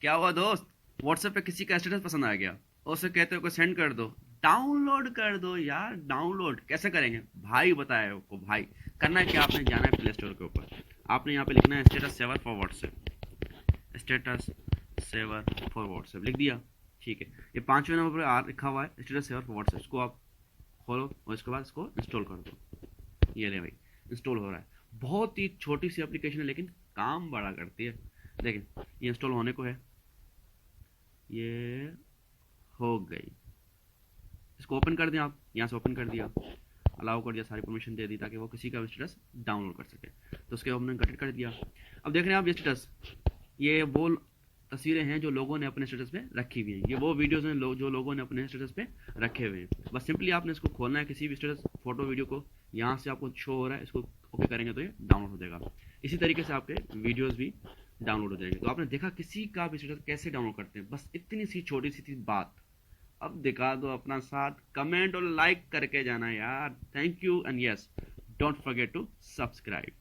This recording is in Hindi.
क्या हुआ दोस्त? व्हाट्सएप पे किसी का स्टेटस पसंद आ गया और उसे कहते हो को सेंड कर दो, डाउनलोड कर दो यार। डाउनलोड कैसे करेंगे भाई? बताया आपको भाई। करना है क्या, आपने जाना है प्ले स्टोर के ऊपर। आपने यहाँ पे लिखना है status saver for WhatsApp. Status saver for WhatsApp लिख दिया। ठीक है, ये 5वें नंबर पर आर लिखा हुआ है स्टेटस सेवर फॉर व्हाट्सएप। इसको आप खोलो और इसके बाद इसको इंस्टॉल कर दो। ये ले भाई, इंस्टॉल हो रहा है। बहुत ही छोटी सी एप्लीकेशन है लेकिन काम बड़ा करती है। देखें, ये इंस्टॉल होने को है। ये हो गई। इसको ओपन कर दें आप, यहाँ से ओपन कर दिया, अलाउ कर दिया, सारी परमिशन दे दी ताकि वो किसी का भी स्टेटस डाउनलोड कर सके। तो उसके हमने गटेड कर दिया। अब देख रहे हैं आप ये स्टेटस, ये वो तस्वीरें हैं जो लोगों ने अपने स्टेटस पे रखी हुई हैं। ये वो वीडियोस हैं जो लोगों ने अपने स्टेटस पे रखे हुए हैं। बस सिंपली आपने इसको खोलना है, किसी भी स्टेटस फोटो वीडियो को। यहाँ से आपको शो हो रहा है, इसको ओके करेंगे तो ये डाउनलोड हो जाएगा। इसी तरीके से आपके वीडियोस भी डाउनलोड हो जाएंगे। तो आपने देखा किसी का भी स्टेटस कैसे डाउनलोड करते हैं, बस इतनी सी छोटी सी थी बात। अब दिखा दो अपना साथ, कमेंट और लाइक करके जाना यार। Thank you and yes, don't forget to subscribe.